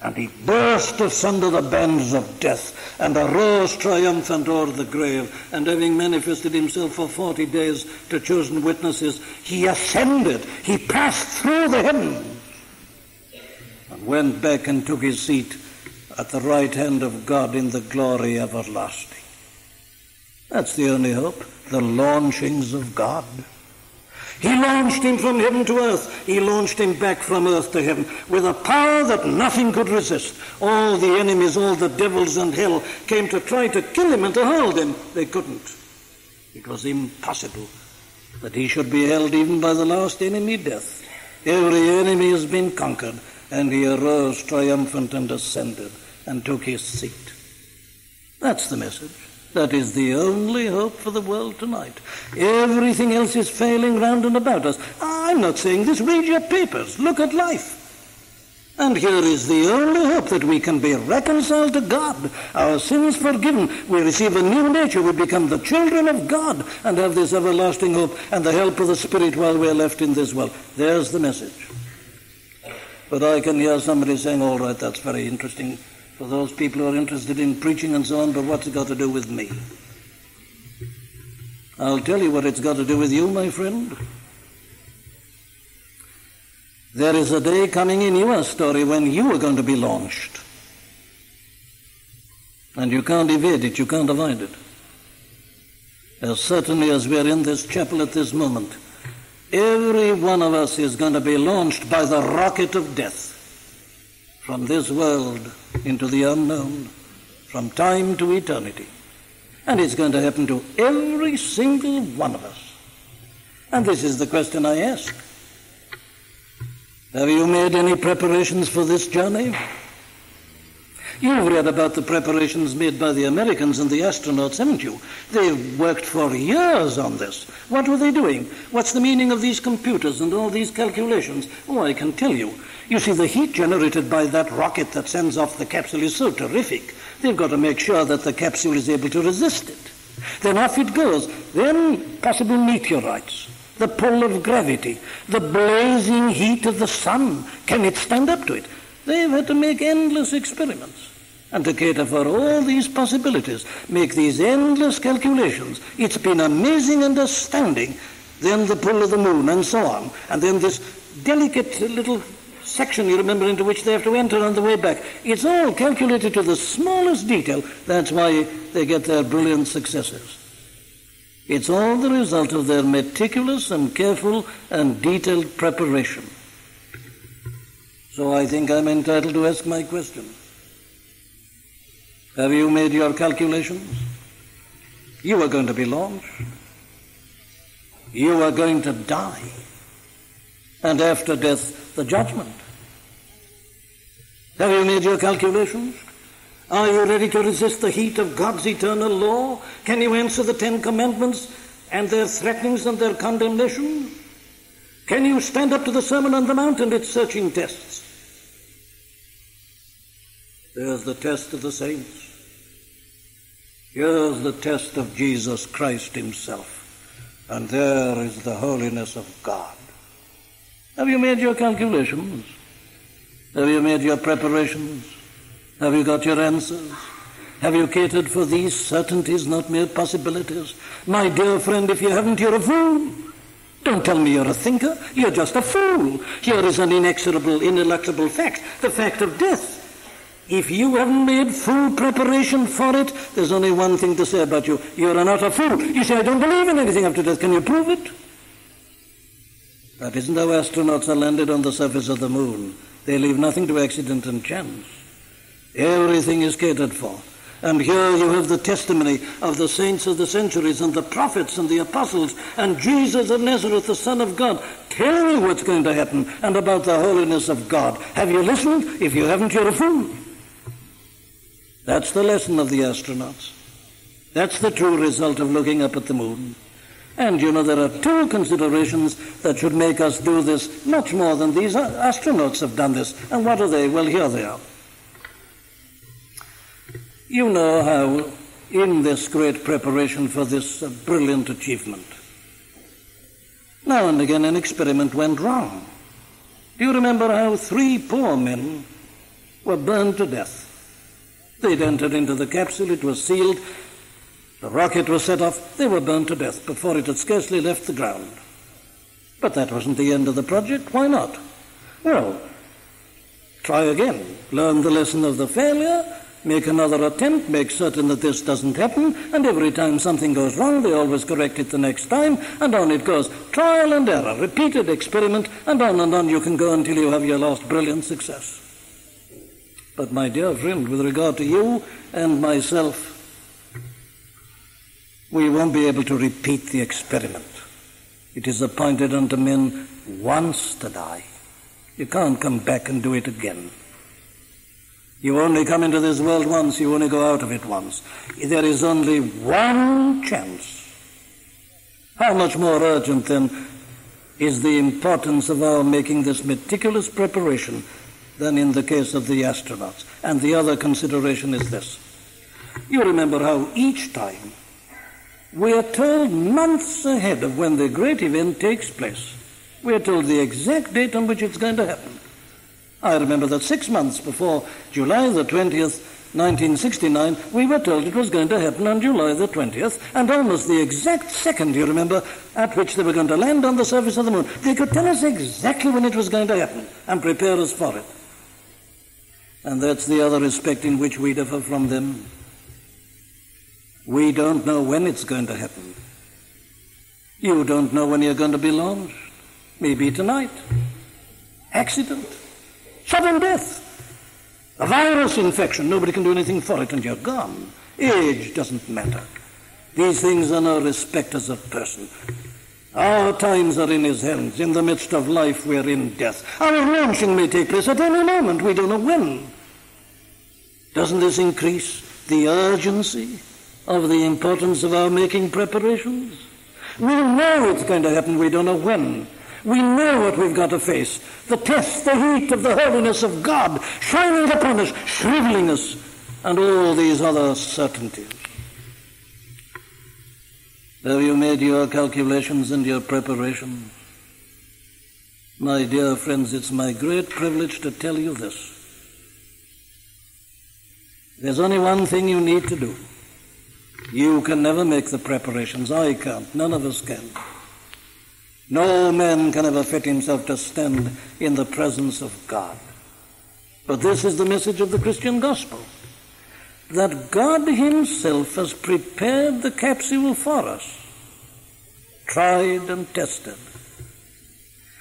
And he burst asunder the bands of death and arose triumphant o'er the grave. And having manifested himself for 40 days to chosen witnesses, he ascended. He passed through the heavens and went back and took his seat at the right hand of God in the glory everlasting. That's the only hope, the launchings of God. He launched him from heaven to earth. He launched him back from earth to heaven with a power that nothing could resist. All the enemies, all the devils and hell came to try to kill him and to hold him. They couldn't. It was impossible that he should be held even by the last enemy, death. Every enemy has been conquered, and he arose triumphant and ascended and took his seat. That's the message. That is the only hope for the world tonight. Everything else is failing round and about us. I'm not saying this. Read your papers. Look at life. And here is the only hope, that we can be reconciled to God, our sins forgiven. We receive a new nature. We become the children of God and have this everlasting hope and the help of the Spirit while we're left in this world. There's the message. But I can hear somebody saying, all right, that's very interesting for those people who are interested in preaching and so on, but what's it got to do with me? I'll tell you what it's got to do with you, my friend. There is a day coming in your story when you are going to be launched. And you can't evade it, you can't avoid it. As certainly as we're in this chapel at this moment, every one of us is going to be launched by the rocket of death from this world into the unknown, from time to eternity. And it's going to happen to every single one of us. And this is the question I ask. Have you made any preparations for this journey? You've read about the preparations made by the Americans and the astronauts, haven't you? They've worked for years on this. What were they doing? What's the meaning of these computers and all these calculations? Oh, I can tell you. You see, the heat generated by that rocket that sends off the capsule is so terrific. They've got to make sure that the capsule is able to resist it. Then off it goes. Then possible meteorites. the pull of gravity, the blazing heat of the sun. Can it stand up to it? They've had to make endless experiments. And to cater for all these possibilities, make these endless calculations. It's been amazing and astounding. Then the pull of the moon and so on. And then this delicate little section, you remember, into which they have to enter on the way back. It's all calculated to the smallest detail. That's why they get their brilliant successes. It's all the result of their meticulous and careful and detailed preparation. So I think I'm entitled to ask my question. Have you made your calculations? You are going to be launched. You are going to die. And after death, the judgment. Have you made your calculations? Are you ready to resist the heat of God's eternal law? Can you answer the 10 Commandments and their threatenings and their condemnation? Can you stand up to the Sermon on the Mount and its searching tests? There's the test of the saints. Here's the test of Jesus Christ himself. And there is the holiness of God. Have you made your calculations? Have you made your preparations? Have you got your answers? Have you catered for these certainties, not mere possibilities? My dear friend, if you haven't, you're a fool. Don't tell me you're a thinker. You're just a fool. Here is an inexorable, ineluctable fact, the fact of death. If you haven't made full preparation for it, there's only one thing to say about you. You're an utter fool. You say, I don't believe in anything after death. Can you prove it? That isn't how astronauts are landed on the surface of the moon. They leave nothing to accident and chance. Everything is catered for. And here you have the testimony of the saints of the centuries and the prophets and the apostles and Jesus of Nazareth, the Son of God, telling you what's going to happen and about the holiness of God. Have you listened? If you haven't, you're a fool. That's the lesson of the astronauts. That's the true result of looking up at the moon. And you know, there are 2 considerations that should make us do this much more than these astronauts have done this. And what are they? Well, here they are. You know how in this great preparation for this brilliant achievement, now and again an experiment went wrong. Do you remember how 3 poor men were burned to death? They'd entered into the capsule, it was sealed, the rocket was set off, they were burned to death before it had scarcely left the ground. But that wasn't the end of the project. Why not? Well, try again. Learn the lesson of the failure, make another attempt, make certain that this doesn't happen, and every time something goes wrong, they always correct it the next time, and on it goes. Trial and error, repeated experiment, and on you can go until you have your last brilliant success. But my dear friend, with regard to you and myself, we won't be able to repeat the experiment. It is appointed unto men once to die. You can't come back and do it again. You only come into this world once, you only go out of it once. There is only one chance. How much more urgent, then, is the importance of our making this meticulous preparation than in the case of the astronauts? And the other consideration is this. You remember how each time we are told months ahead of when the great event takes place. We are told the exact date on which it's going to happen. I remember that 6 months before July the 20th, 1969, we were told it was going to happen on July the 20th, and almost the exact second, you remember, at which they were going to land on the surface of the moon. They could tell us exactly when it was going to happen and prepare us for it. And that's the other respect in which we differ from them. We don't know when it's going to happen. You don't know when you're going to be launched. Maybe tonight. Accident. Sudden death. A virus infection. Nobody can do anything for it and you're gone. Age doesn't matter. These things are no respecters of person. Our times are in his hands. In the midst of life, we're in death. Our launching may take place at any moment. We don't know when. Doesn't this increase the urgency of the importance of our making preparations? We know it's going to happen. We don't know when. We know what we've got to face. The test, the heat of the holiness of God shining upon us, shriveling us, and all these other certainties. Have you made your calculations and your preparations? My dear friends, it's my great privilege to tell you this. There's only one thing you need to do. You can never make the preparations. I can't. None of us can. No man can ever fit himself to stand in the presence of God. But this is the message of the Christian gospel, that God himself has prepared the capsule for us, tried and tested.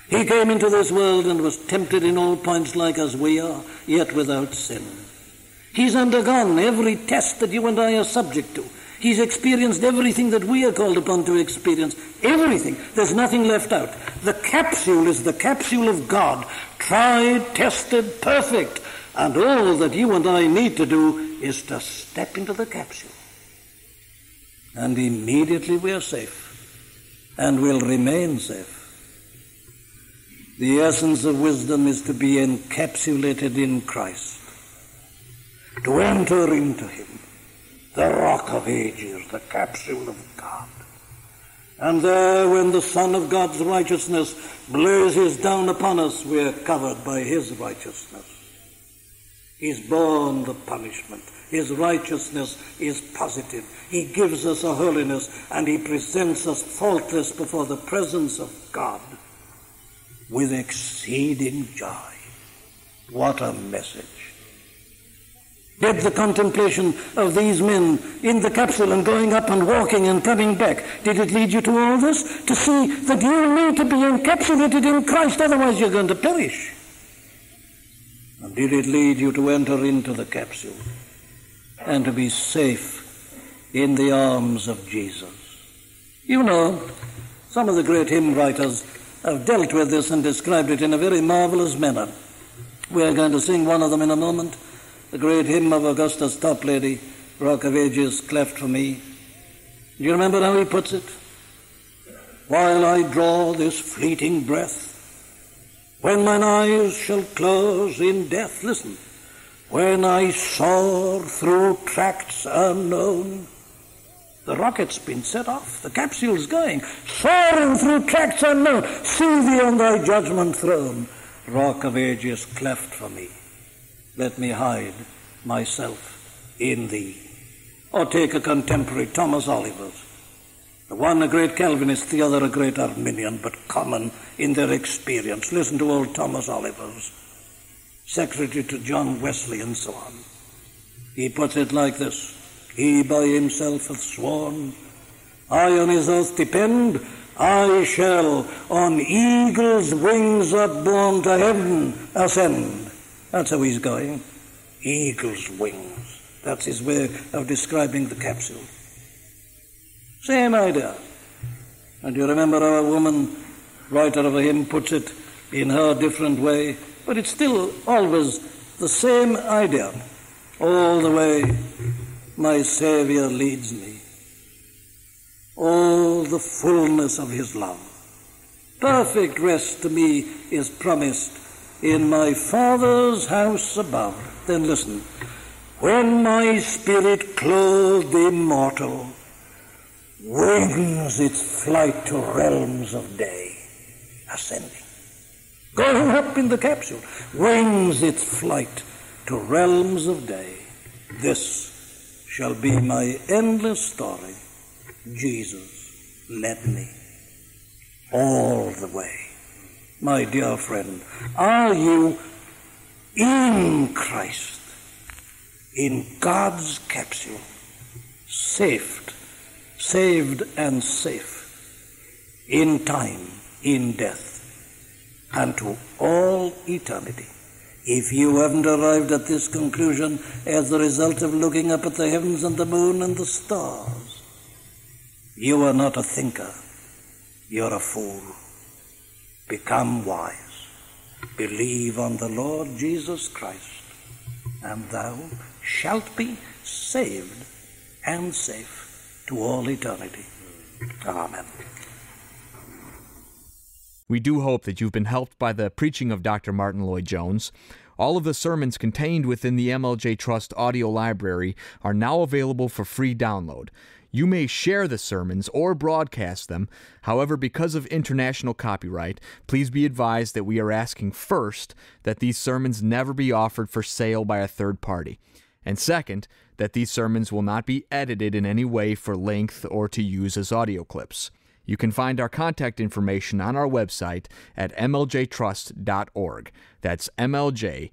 He came into this world and was tempted in all points like as we are, yet without sin. He's undergone every test that you and I are subject to. He's experienced everything that we are called upon to experience. Everything. There's nothing left out. The capsule is the capsule of God, tried, tested, perfect. And all that you and I need to do is to step into the capsule. And immediately we are safe, and will remain safe. The essence of wisdom is to be encapsulated in Christ, to enter into him, the rock of ages, the capsule of God. And there, when the Son of God's righteousness blazes down upon us, we are covered by his righteousness. He's borne the punishment. His righteousness is positive. He gives us a holiness, and he presents us faultless before the presence of God with exceeding joy. What a message. Did the contemplation of these men in the capsule and going up and walking and coming back, did it lead you to all this? To see that you need to be encapsulated in Christ, otherwise you're going to perish. And did it lead you to enter into the capsule and to be safe in the arms of Jesus? You know, some of the great hymn writers have dealt with this and described it in a very marvelous manner. We're going to sing one of them in a moment. The great hymn of Augustus Toplady, Rock of Ages, cleft for me. Do you remember how he puts it? While I draw this fleeting breath, when mine eyes shall close in death, listen, when I soar through tracts unknown, the rocket's been set off, the capsule's going, soaring through tracts unknown, see thee on thy judgment throne, Rock of Ages, cleft for me. Let me hide myself in thee. Or take a contemporary, Thomas Olivers. The one a great Calvinist, the other a great Arminian, but common in their experience. Listen to old Thomas Olivers, secretary to John Wesley and so on. He puts it like this: he by himself hath sworn, I on his oath depend, I shall on eagle's wings upborne to heaven ascend. That's how he's going. Eagle's wings. That's his way of describing the capsule. Same idea. And you remember how a woman, writer of a hymn, puts it in her different way, but it's still always the same idea. All the way my Savior leads me. All the fullness of his love. Perfect rest to me is promised in my Father's house above. Then listen. When my spirit clothed immortal wings its flight to realms of day, ascending, going up in the capsule, wings its flight to realms of day, this shall be my endless story. Jesus led me all the way. My dear friend, are you in Christ, in God's capsule, saved and safe, in time, in death, and to all eternity? If you haven't arrived at this conclusion as the result of looking up at the heavens and the moon and the stars, you are not a thinker, you're a fool. Become wise. Believe on the Lord Jesus Christ, and thou shalt be saved and safe to all eternity. Amen. We do hope that you've been helped by the preaching of Dr. Martyn Lloyd-Jones. All of the sermons contained within the MLJ Trust audio library are now available for free download. You may share the sermons or broadcast them. However, because of international copyright, please be advised that we are asking first that these sermons never be offered for sale by a third party. And second, that these sermons will not be edited in any way for length or to use as audio clips. You can find our contact information on our website at mljtrust.org. That's mljtrust.org.